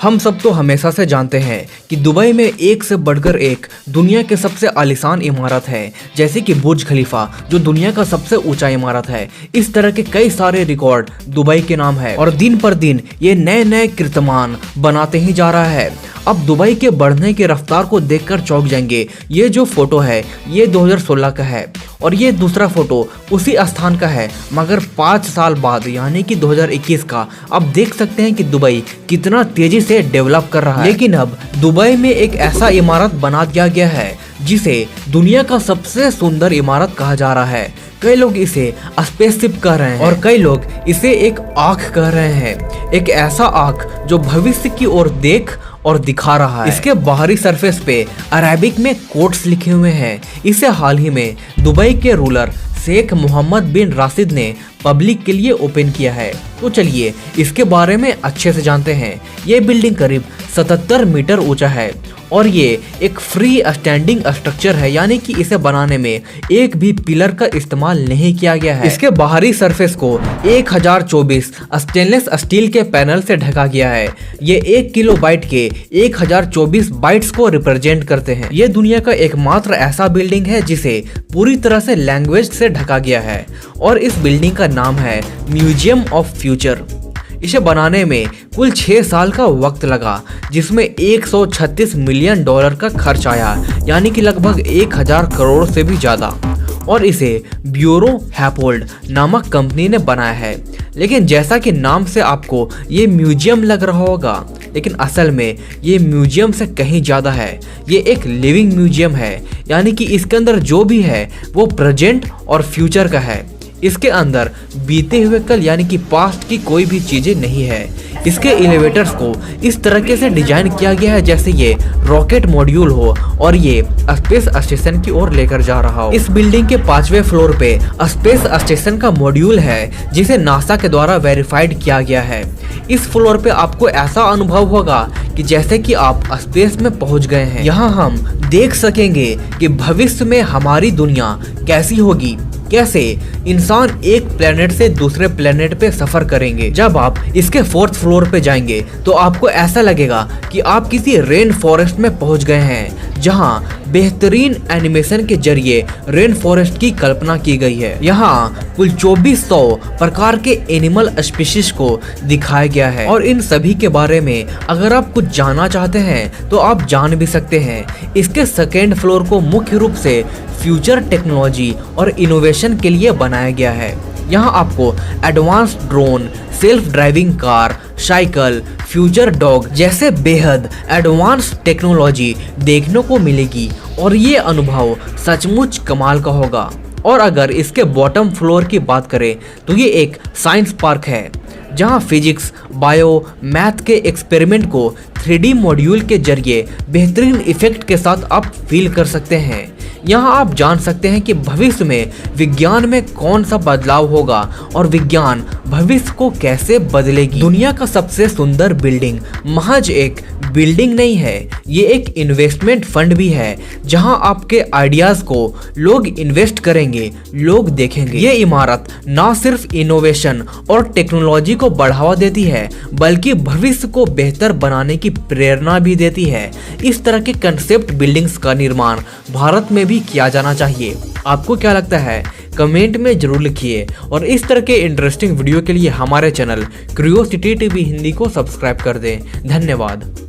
हम सब तो हमेशा से जानते हैं कि दुबई में एक से बढ़कर एक दुनिया के सबसे आलीशान इमारत है, जैसे कि बुर्ज खलीफा जो दुनिया का सबसे ऊंचा इमारत है। इस तरह के कई सारे रिकॉर्ड दुबई के नाम है और दिन पर दिन ये नए नए कीर्तिमान बनाते ही जा रहा है। अब दुबई के बढ़ने की रफ्तार को देखकर चौंक जाएंगे। ये जो फोटो है ये 2016 का है और ये दूसरा फोटो उसी स्थान का है, मगर 5 साल बाद यानी कि 2021 का। अब देख सकते हैं कि दुबई कितना तेजी से डेवलप कर रहा है। लेकिन अब दुबई में एक ऐसा इमारत बना दिया गया है जिसे दुनिया का सबसे सुंदर इमारत कहा जा रहा है। कई लोग इसे स्पेसशिप कह रहे हैं और कई लोग इसे एक आँख कह रहे हैं। एक ऐसा आँख जो भविष्य की ओर देख और दिखा रहा है। इसके बाहरी सरफेस पे अरेबिक में कोट्स लिखे हुए हैं। इसे हाल ही में दुबई के रूलर शेख मोहम्मद बिन राशिद ने पब्लिक के लिए ओपन किया है। तो चलिए इसके बारे में अच्छे से जानते हैं। ये बिल्डिंग करीब 77 मीटर ऊंचा है और ये एक फ्री स्टैंडिंग स्ट्रक्चर है, यानी कि इसे बनाने में एक भी पिलर का इस्तेमाल नहीं किया गया है। इसके बाहरी सरफेस को 1024 स्टेनलेस स्टील के पैनल से ढका गया है। ये 1 किलोबाइट के 1024 बाइट्स को रिप्रेजेंट करते हैं। ये दुनिया का एकमात्र ऐसा बिल्डिंग है जिसे पूरी तरह से लैंग्वेज से ढका गया है और इस बिल्डिंग का नाम है म्यूजियम ऑफ फ्यूचर। इसे बनाने में कुल 6 साल का वक्त लगा, जिसमें 136 मिलियन डॉलर का खर्च आया, यानी कि लगभग 1000 करोड़ से भी ज्यादा। और इसे ब्यूरो हैपोल्ड नामक कंपनी ने बनाया है। लेकिन जैसा कि नाम से आपको ये म्यूजियम लग रहा होगा, लेकिन असल में ये म्यूजियम से कहीं ज्यादा है। ये एक लिविंग म्यूजियम है, यानी कि इसके अंदर जो भी है वो प्रेजेंट और फ्यूचर का है। इसके अंदर बीते हुए कल यानी कि पास्ट की कोई भी चीजें नहीं है। इसके एलिवेटर्स को इस तरीके से डिजाइन किया गया है जैसे ये रॉकेट मॉड्यूल हो और ये स्पेस स्टेशन की ओर लेकर जा रहा हो। इस बिल्डिंग के 5वें फ्लोर पे स्पेस स्टेशन का मॉड्यूल है जिसे नासा के द्वारा वेरीफाइड किया गया है। इस फ्लोर पे आपको ऐसा अनुभव होगा कि जैसे कि आप स्पेस में पहुंच गए हैं। यहाँ हम देख सकेंगे कि भविष्य में हमारी दुनिया कैसी होगी, कैसे इंसान एक प्लेनेट से दूसरे प्लेनेट पे सफर करेंगे। जब आप इसके 4th फ्लोर पे जाएंगे तो आपको ऐसा लगेगा कि आप किसी रेन फॉरेस्ट में पहुंच गए हैं, जहां बेहतरीन एनिमेशन के जरिए रेन फॉरेस्ट की कल्पना की गई है। यहाँ कुल 2400 प्रकार के एनिमल स्पीशीज को दिखाया गया है और इन सभी के बारे में अगर आप कुछ जानना चाहते हैं तो आप जान भी सकते हैं। इसके 2nd फ्लोर को मुख्य रूप से फ्यूचर टेक्नोलॉजी और इनोवेशन के लिए बनाया गया है। यहाँ आपको advance drone, self driving car, cycle, future dog जैसे बेहद एडवांस टेक्नोलॉजी देखने को मिलेगी और ये अनुभव सचमुच कमाल का होगा। और अगर इसके बॉटम फ्लोर की बात करें तो ये एक साइंस पार्क है, जहां फिजिक्स, बायो, मैथ के एक्सपेरिमेंट को 3D मॉड्यूल के जरिए बेहतरीन इफेक्ट के साथ आप फील कर सकते हैं। यहाँ आप जान सकते हैं कि भविष्य में विज्ञान में कौन सा बदलाव होगा और विज्ञान भविष्य को कैसे बदलेगी। दुनिया का सबसे सुंदर बिल्डिंग महज एक बिल्डिंग नहीं है, ये एक इन्वेस्टमेंट फंड भी है, जहां आपके आइडियाज को लोग इन्वेस्ट करेंगे, लोग देखेंगे। ये इमारत ना सिर्फ इनोवेशन और टेक्नोलॉजी को बढ़ावा देती है, बल्कि भविष्य को बेहतर बनाने की प्रेरणा भी देती है। इस तरह के कंसेप्ट बिल्डिंग्स का निर्माण भारत में भी किया जाना चाहिए। आपको क्या लगता है? कमेंट में जरूर लिखिए और इस तरह के इंटरेस्टिंग वीडियो के लिए हमारे चैनल क्यूरियोसिटी टीवी हिंदी को सब्सक्राइब कर दें। धन्यवाद।